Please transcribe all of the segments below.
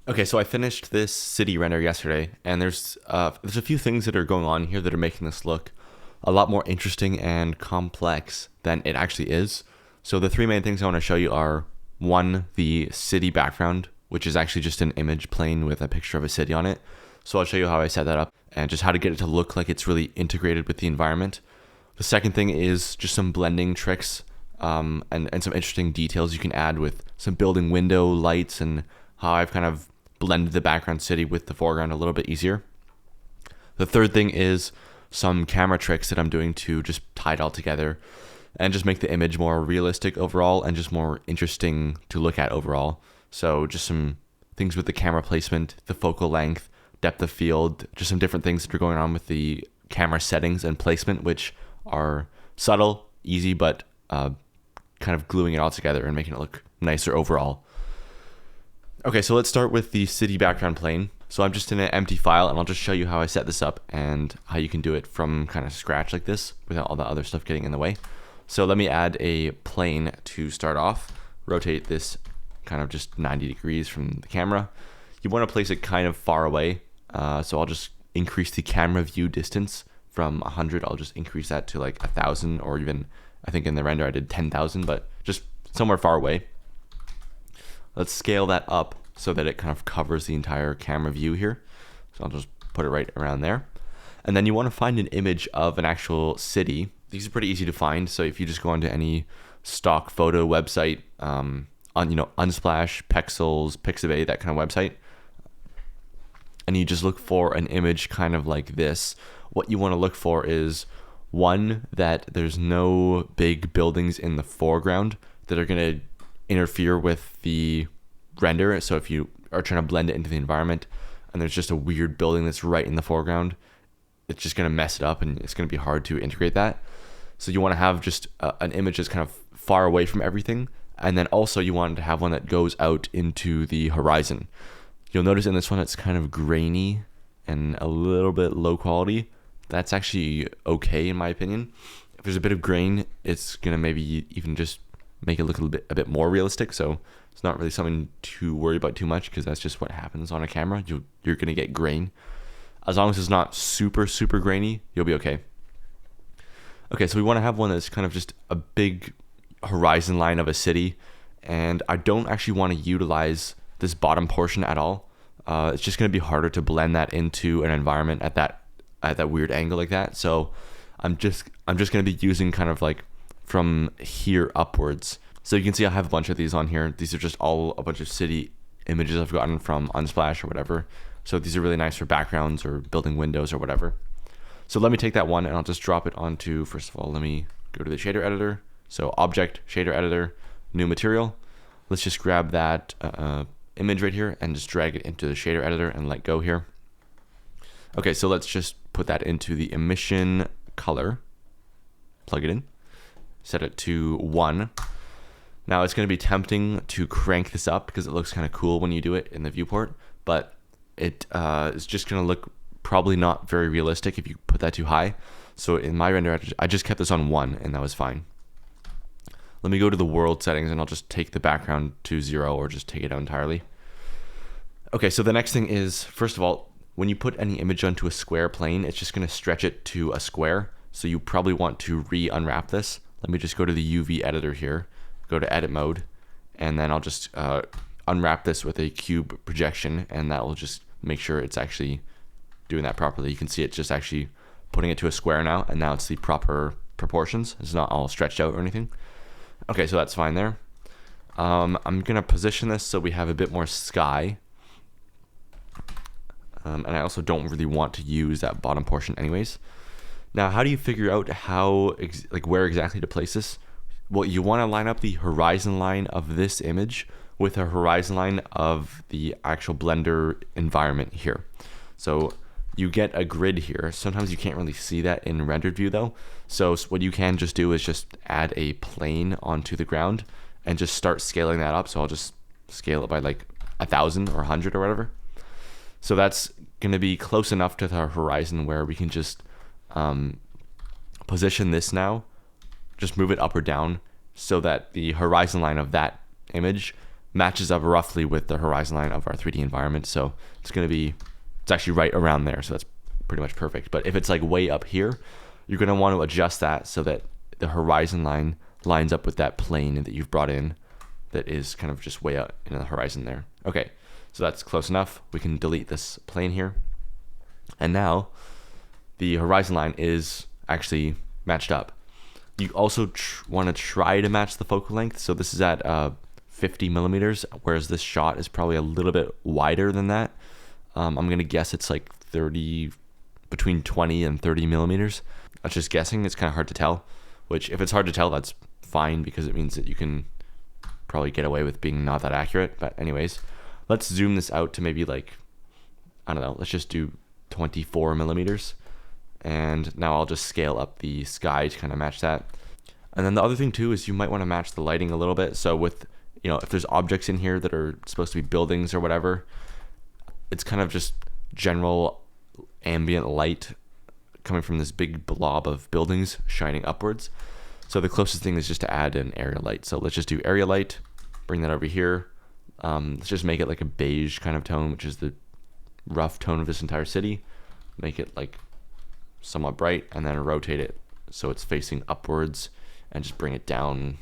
Okay, so I finished this city render yesterday, and there's a few things that are going on here that are making this look a lot more interesting and complex than it actually is. So the three main things I want to show you are one, the city background, which is actually just an image plane with a picture of a city on it. So I'll show you how I set that up and just how to get it to look like it's really integrated with the environment. The second thing is just some blending tricks and some interesting details you can add with some building window lights and how I've kind of blended the background city with the foreground a little bit easier. The third thing is some camera tricks that I'm doing to just tie it all together and just make the image more realistic overall and just more interesting to look at overall. So just some things with the camera placement, the focal length, depth of field, just some different things that are going on with the camera settings and placement, which are subtle, easy, but kind of gluing it all together and making it look nicer overall. Okay, so let's start with the city background plane. So I'm just in an empty file, and I'll just show you how I set this up and how you can do it from kind of scratch like this without all the other stuff getting in the way. So let me add a plane to start off. Rotate this kind of just 90 degrees from the camera. You want to place it kind of far away. So I'll just increase the camera view distance from 100. I'll just increase that to like 1,000, or even, I think in the render I did 10,000, but just somewhere far away. Let's scale that up so that it kind of covers the entire camera view here. So I'll just put it right around there. And then you want to find an image of an actual city. These are pretty easy to find. So if you just go onto any stock photo website, on Unsplash, Pexels, Pixabay, that kind of website, and you just look for an image kind of like this, what you want to look for is one, that there's no big buildings in the foreground that are going to interfere with the render. So if you are trying to blend it into the environment and there's just a weird building that's right in the foreground, it's just going to mess it up and it's going to be hard to integrate that. So you want to have just an image that's kind of far away from everything. And then also you want to have one that goes out into the horizon. You'll notice in this one it's kind of grainy and a little bit low quality. That's actually okay in my opinion. If there's a bit of grain, it's going to maybe even just make it look a bit more realistic. So it's not really something to worry about too much, because that's just what happens on a camera. You're going to get grain. As long as it's not super grainy, you'll be okay. Okay, so we want to have one that's kind of just a big horizon line of a city, and I don't actually want to utilize this bottom portion at all. It's just going to be harder to blend that into an environment at that weird angle like that. So I'm just going to be using kind of like from here upwards. So you can see I have a bunch of these on here. These are just all a bunch of city images I've gotten from Unsplash or whatever. So these are really nice for backgrounds or building windows or whatever. So let me take that one and I'll just drop it onto, first of all, let me go to the shader editor. So object, shader editor, new material. Let's just grab that image right here and just drag it into the shader editor and let go here. Okay, so let's just put that into the emission color, plug it in, set it to 1. Now it's going to be tempting to crank this up because it looks kind of cool when you do it in the viewport, but it is just going to look probably not very realistic if you put that too high. So in my render, I just kept this on 1 and that was fine. Let me go to the world settings and I'll just take the background to 0 or just take it out entirely. Okay, so the next thing is, first of all, when you put any image onto a square plane, it's just going to stretch it to a square. So you probably want to re-unwrap this. Let me just go to the UV editor here, go to edit mode, and then I'll just unwrap this with a cube projection, and that will just make sure it's actually doing that properly. You can see it just actually putting it to a square now, and now it's the proper proportions. It's not all stretched out or anything. Okay, so that's fine there. I'm going to position this so we have a bit more sky. And I also don't really want to use that bottom portion anyways. Now, how do you figure out where exactly to place this? Well, you want to line up the horizon line of this image with a horizon line of the actual Blender environment here. So you get a grid here. Sometimes you can't really see that in rendered view though. So what you can just do is just add a plane onto the ground and just start scaling that up. So I'll just scale it by like 1,000 or 100 or whatever. So that's going to be close enough to the horizon where we can just position this now, just move it up or down so that the horizon line of that image matches up roughly with the horizon line of our 3D environment. So it's actually right around there. So that's pretty much perfect. But if it's like way up here, you're going to want to adjust that so that the horizon line lines up with that plane that you've brought in that is kind of just way out in the horizon there. Okay, so that's close enough. We can delete this plane here. And now the horizon line is actually matched up. You also want to try to match the focal length. So this is at 50 millimeters, whereas this shot is probably a little bit wider than that. I'm going to guess it's like between 20 and 30 millimeters. That's just guessing. It's kind of hard to tell, which if it's hard to tell, that's fine because it means that you can probably get away with being not that accurate. But anyways, let's zoom this out to maybe like, I don't know, let's just do 24 millimeters. And now I'll just scale up the sky to kind of match that. And then the other thing too is you might want to match the lighting a little bit. So with, if there's objects in here that are supposed to be buildings or whatever, it's kind of just general ambient light coming from this big blob of buildings shining upwards. So the closest thing is just to add an area light. So let's just do area light, bring that over here. Let's just make it like a beige kind of tone, which is the rough tone of this entire city. Make it like somewhat bright, and then rotate it so it's facing upwards, and just bring it down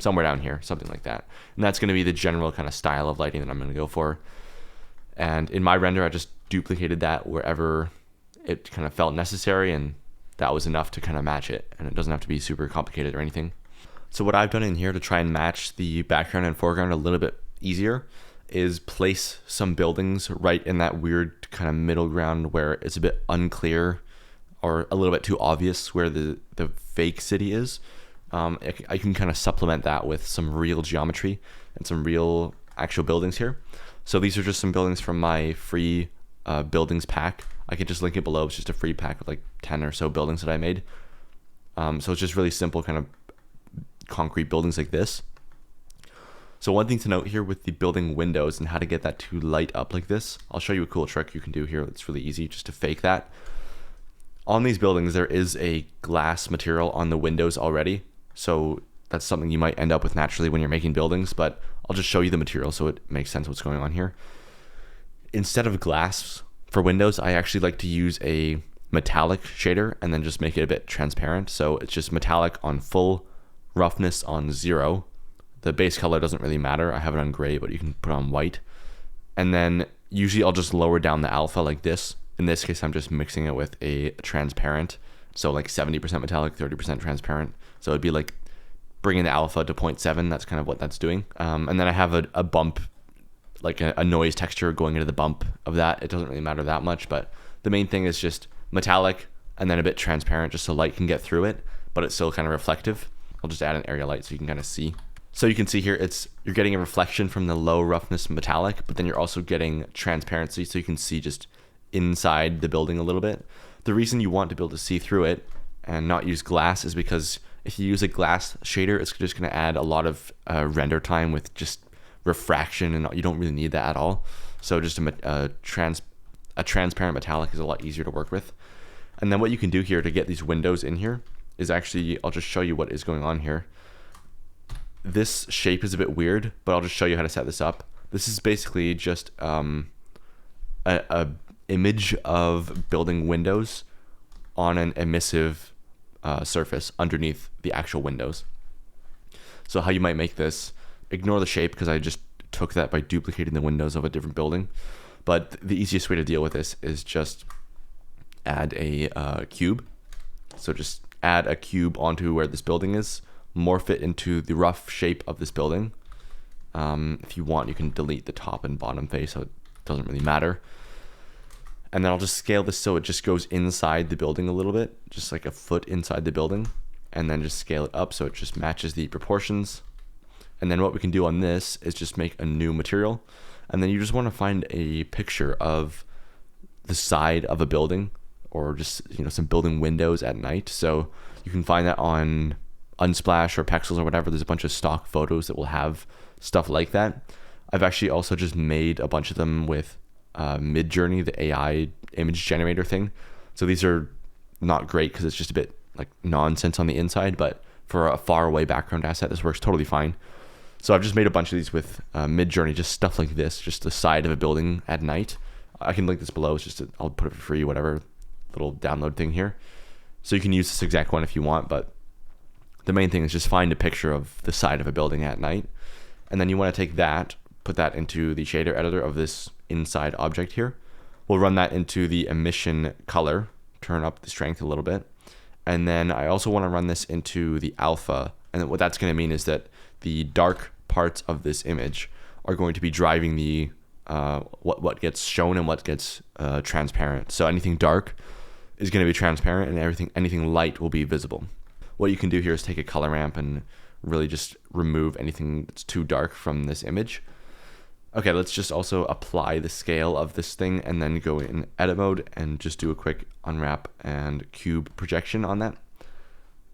somewhere down here, something like that. And that's going to be the general kind of style of lighting that I'm going to go for. And in my render, I just duplicated that wherever it kind of felt necessary, and that was enough to kind of match it, and it doesn't have to be super complicated or anything. So what I've done in here to try and match the background and foreground a little bit easier is place some buildings right in that weird kind of middle ground where it's a bit unclear or a little bit too obvious where the fake city is. I can kind of supplement that with some real geometry and some real actual buildings here. So these are just some buildings from my free buildings pack. I could just link it below. It's just a free pack of like 10 or so buildings that I made. So it's just really simple kind of concrete buildings like this. So one thing to note here with the building windows and how to get that to light up like this, I'll show you a cool trick you can do here. It's really easy just to fake that. On these buildings, there is a glass material on the windows already. So that's something you might end up with naturally when you're making buildings, but I'll just show you the material so it makes sense what's going on here. Instead of glass for windows, I actually like to use a metallic shader and then just make it a bit transparent. So it's just metallic on full, roughness on 0. The base color doesn't really matter. I have it on gray, but you can put on white. And then usually I'll just lower down the alpha like this. In this case, I'm just mixing it with a transparent. So like 70% metallic, 30% transparent. So it'd be like bringing the alpha to 0.7. That's kind of what that's doing. And then I have a bump, like a noise texture going into the bump of that. It doesn't really matter that much, but the main thing is just metallic and then a bit transparent just so light can get through it, but it's still kind of reflective. I'll just add an area light so you can kind of see. So you can see here, you're getting a reflection from the low roughness metallic, but then you're also getting transparency so you can see just inside the building a little bit. The reason you want to be able to see through it and not use glass is because if you use a glass shader, it's just going to add a lot of render time with just refraction, and you don't really need that at all. So just a transparent metallic is a lot easier to work with. And then what you can do here to get these windows in here is actually, I'll just show you what is going on here. This shape is a bit weird, but I'll just show you how to set this up. This is basically just a image of building windows on an emissive surface underneath the actual windows. So how you might make this, ignore the shape because I just took that by duplicating the windows of a different building. But the easiest way to deal with this is just add a cube. So just add a cube onto where this building is, morph it into the rough shape of this building. If you want, you can delete the top and bottom face, so it doesn't really matter. And then I'll just scale this so it just goes inside the building a little bit, just like a foot inside the building, and then just scale it up so it just matches the proportions. And then what we can do on this is just make a new material. And then you just want to find a picture of the side of a building, or just some building windows at night. So you can find that on Unsplash or Pexels or whatever. There's a bunch of stock photos that will have stuff like that. I've actually also just made a bunch of them with Midjourney, the AI image generator thing. So these are not great because it's just a bit like nonsense on the inside, but for a far away background asset, this works totally fine. So I've just made a bunch of these with Midjourney, just stuff like this, just the side of a building at night. I can link this below. It's just I'll put it for free, whatever, little download thing here. So you can use this exact one if you want, but the main thing is just find a picture of the side of a building at night. And then you want to take that, put that into the shader editor of this inside object here. We'll run that into the emission color, turn up the strength a little bit. And then I also want to run this into the alpha. And what that's going to mean is that the dark parts of this image are going to be driving the what gets shown and what gets transparent. So anything dark is going to be transparent, and anything light will be visible. What you can do here is take a color ramp and really just remove anything that's too dark from this image. Okay, let's just also apply the scale of this thing and then go in edit mode and just do a quick unwrap and cube projection on that.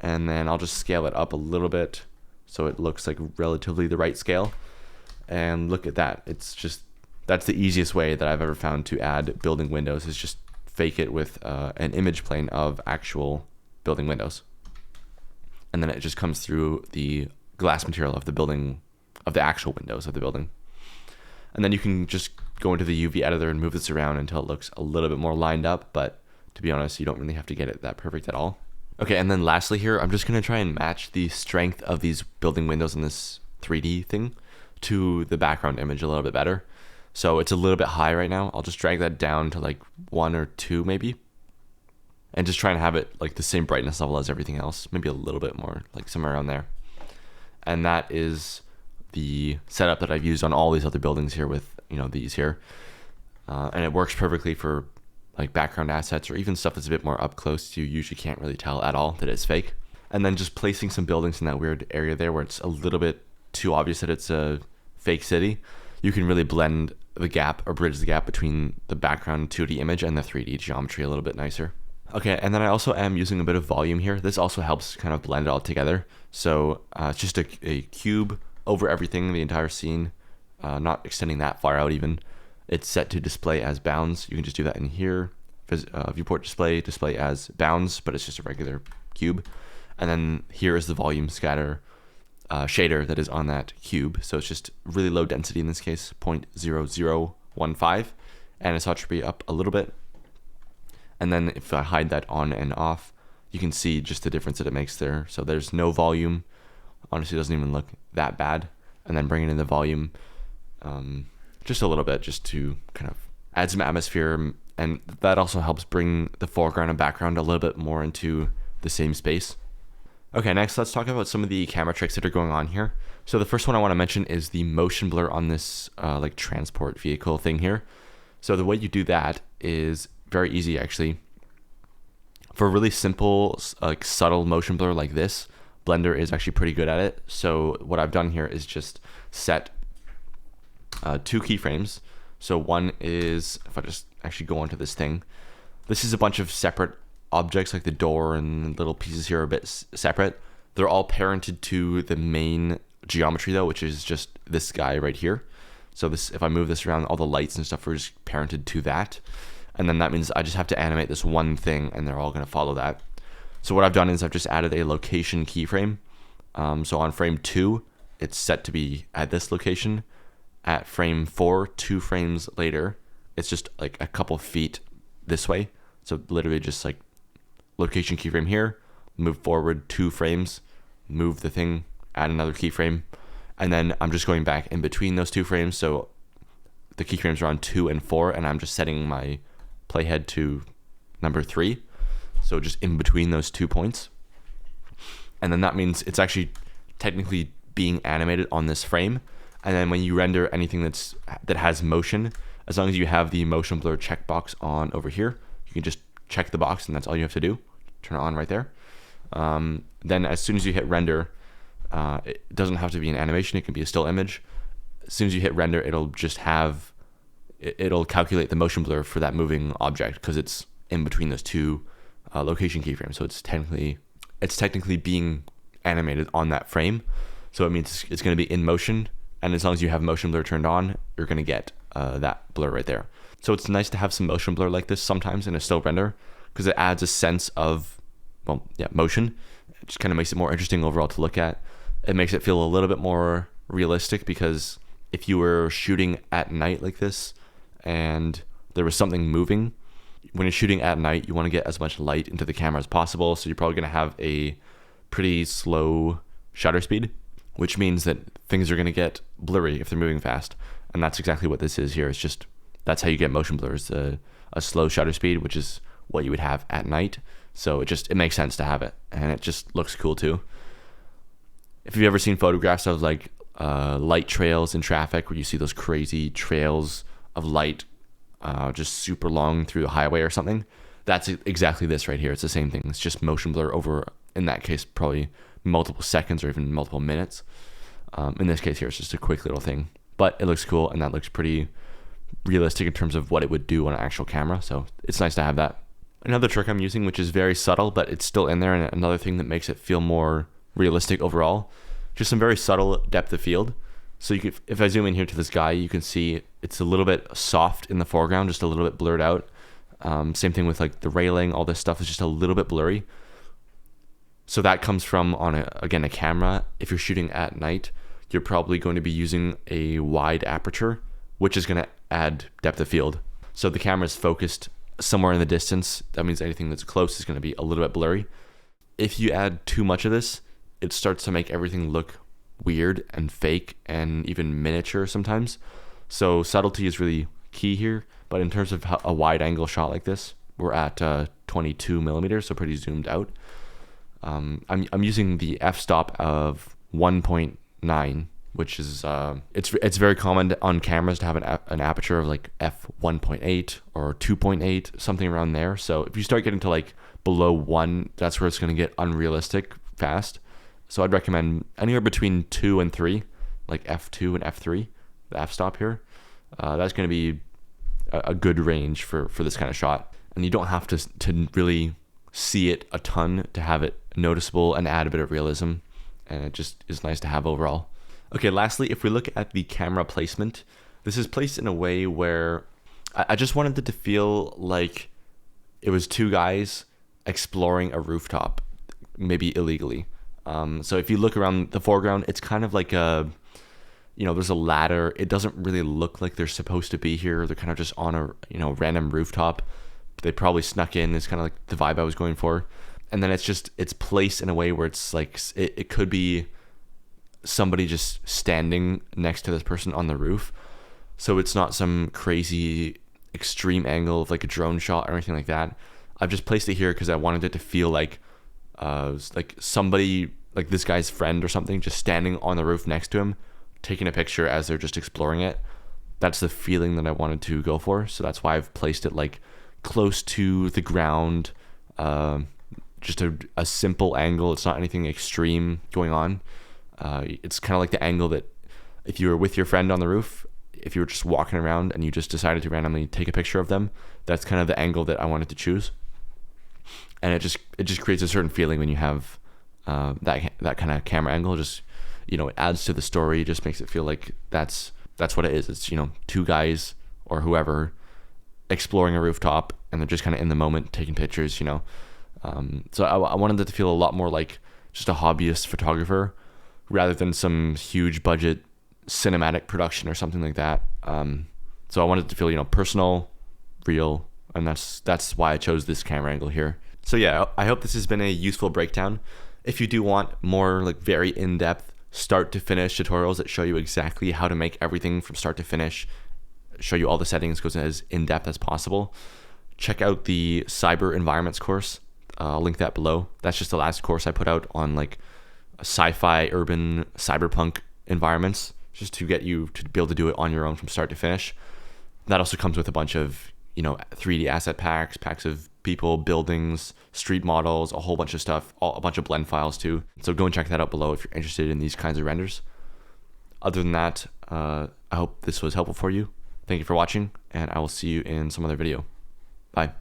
And then I'll just scale it up a little bit so it looks like relatively the right scale. And look at that. That's the easiest way that I've ever found to add building windows, is just fake it with an image plane of actual building windows. And then it just comes through the glass material of the building, of the actual windows of the building. And then you can just go into the UV editor and move this around until it looks a little bit more lined up, but to be honest, you don't really have to get it that perfect at all. Okay, and then lastly here, I'm just gonna try and match the strength of these building windows in this 3D thing to the background image a little bit better. So it's a little bit high right now. I'll just drag that down to like 1 or 2 maybe. And just try and have it like the same brightness level as everything else. Maybe a little bit more, like somewhere around there. And that is the setup that I've used on all these other buildings here with, these here. And it works perfectly for like background assets or even stuff that's a bit more up close. You usually can't really tell at all that it's fake. And then just placing some buildings in that weird area there where it's a little bit too obvious that it's a fake city, you can really blend the gap or bridge the gap between the background 2D image and the 3D geometry a little bit nicer. Okay, and then I also am using a bit of volume here. This also helps kind of blend it all together. So it's just a cube over everything, the entire scene, not extending that far out even. It's set to display as bounds. You can just do that in here. Viewport display as bounds, but it's just a regular cube. And then here is the volume scatter shader that is on that cube. So it's just really low density in this case, 0.0015, anisotropy up a little bit. And then if I hide that on and off, you can see just the difference that it makes there. So there's no volume. Honestly, it doesn't even look that bad. And then bringing in the volume just a little bit, just to kind of add some atmosphere. And that also helps bring the foreground and background a little bit more into the same space. Okay, next let's talk about some of the camera tricks that are going on here. So the first one I want to mention is the motion blur on this like transport vehicle thing here. So the way you do that is very easy actually. For really simple, like subtle motion blur like this, Blender is actually pretty good at it. So what I've done here is just set 2 keyframes. So one is, if I just actually go onto this thing, this is a bunch of separate objects, like the door and little pieces here are a bit separate. They're all parented to the main geometry though, which is just this guy right here. So this, if I move this around, all the lights and stuff are just parented to that. And then that means I just have to animate this one thing and they're all going to follow that. So what I've done is I've just added a location keyframe. So on frame 2, it's set to be at this location. At frame 4, 2 frames later, it's just like a couple feet this way. So literally just like location keyframe here, move forward 2 frames, move the thing, add another keyframe. And then I'm just going back in between those 2 frames. So the keyframes are on 2 and 4, and I'm just setting my playhead to number 3. So just in between those 2 points. And then that means it's actually technically being animated on this frame. And then when you render anything that has motion, as long as you have the motion blur checkbox on over here, you can just check the box and that's all you have to do. Turn it on right there. Then as soon as you hit render, it doesn't have to be an animation, it can be a still image. As soon as you hit render, it'll calculate the motion blur for that moving object because it's in between those 2 location keyframes. So it's technically being animated on that frame. So it means it's going to be in motion. And as long as you have motion blur turned on, you're going to get that blur right there. So it's nice to have some motion blur like this sometimes in a still render because it adds a sense of, motion. It just kind of makes it more interesting overall to look at. It makes it feel a little bit more realistic because if you were shooting at night like this and there was something moving, when you're shooting at night, you want to get as much light into the camera as possible. So you're probably going to have a pretty slow shutter speed, which means that things are going to get blurry if they're moving fast. And that's exactly what this is here. It's just, that's how you get motion blurs, a slow shutter speed, which is what you would have at night. So it makes sense to have it, and it just looks cool too. If you've ever seen photographs of like light trails in traffic where you see those crazy trails of light just super long through a highway or something, that's exactly this right here. It's the same thing. It's just motion blur over, in that case, probably multiple seconds or even multiple minutes. In this case here, it's just a quick little thing, but it looks cool, and that looks pretty realistic in terms of what it would do on an actual camera. So it's nice to have that. Another trick I'm using, which is very subtle, but it's still in there, and another thing that makes it feel more realistic overall, just some very subtle depth of field. So if I zoom in here to this guy, you can see it's a little bit soft in the foreground, just a little bit blurred out. Same thing with like the railing, all this stuff is just a little bit blurry. So that comes from again, a camera. If you're shooting at night, you're probably going to be using a wide aperture, which is going to add depth of field. So the camera is focused somewhere in the distance. That means anything that's close is going to be a little bit blurry. If you add too much of this, it starts to make everything look weird and fake and even miniature sometimes. So subtlety is really key here. But in terms of a wide angle shot like this, we're at 22 millimeters, so pretty zoomed out. I'm using the f-stop of 1.9, which is it's very common on cameras to have an aperture of like f1.8 or 2.8, something around there. So if you start getting to like below 1, that's where it's going to get unrealistic fast. So I'd recommend anywhere between 2 and 3, like f2 and f3, the f-stop here. That's going to be a good range for this kind of shot. And you don't have to really see it a ton to have it noticeable and add a bit of realism. And it just is nice to have overall. Okay, lastly, if we look at the camera placement, this is placed in a way where I just wanted it to feel like it was two guys exploring a rooftop, maybe illegally. So if you look around the foreground, it's kind of like there's a ladder. It doesn't really look like they're supposed to be here. They're kind of just on a random rooftop. They probably snuck in. It's kind of like the vibe I was going for. And then it's placed in a way where it's like, it could be somebody just standing next to this person on the roof. So it's not some crazy extreme angle of like a drone shot or anything like that. I've just placed it here because I wanted it to feel like somebody, like this guy's friend or something, just standing on the roof next to him, taking a picture as they're just exploring it. That's the feeling that I wanted to go for. So that's why I've placed it like close to the ground, just a simple angle. It's not anything extreme going on. It's kind of like the angle that if you were with your friend on the roof, if you were just walking around and you just decided to randomly take a picture of them, that's kind of the angle that I wanted to choose. And it just creates a certain feeling when you have that kind of camera angle. Just, it adds to the story. It just makes it feel like that's what it is. It's, two guys or whoever exploring a rooftop, and they're just kind of in the moment taking pictures, So I wanted it to feel a lot more like just a hobbyist photographer rather than some huge budget cinematic production or something like that. So I wanted it to feel, personal, real, and that's why I chose this camera angle here. So yeah, I hope this has been a useful breakdown. If you do want more like very in-depth start to finish tutorials that show you exactly how to make everything from start to finish, show you all the settings, goes as in-depth as possible, check out the Cyber Environments course. I'll link that below. That's just the last course I put out on like sci-fi, urban, cyberpunk environments, just to get you to be able to do it on your own from start to finish. That also comes with a bunch of 3D asset packs of people, buildings, street models, a whole bunch of stuff, a bunch of blend files too. So go and check that out below if you're interested in these kinds of renders. Other than that, I hope this was helpful for you. Thank you for watching, and I will see you in some other video. Bye.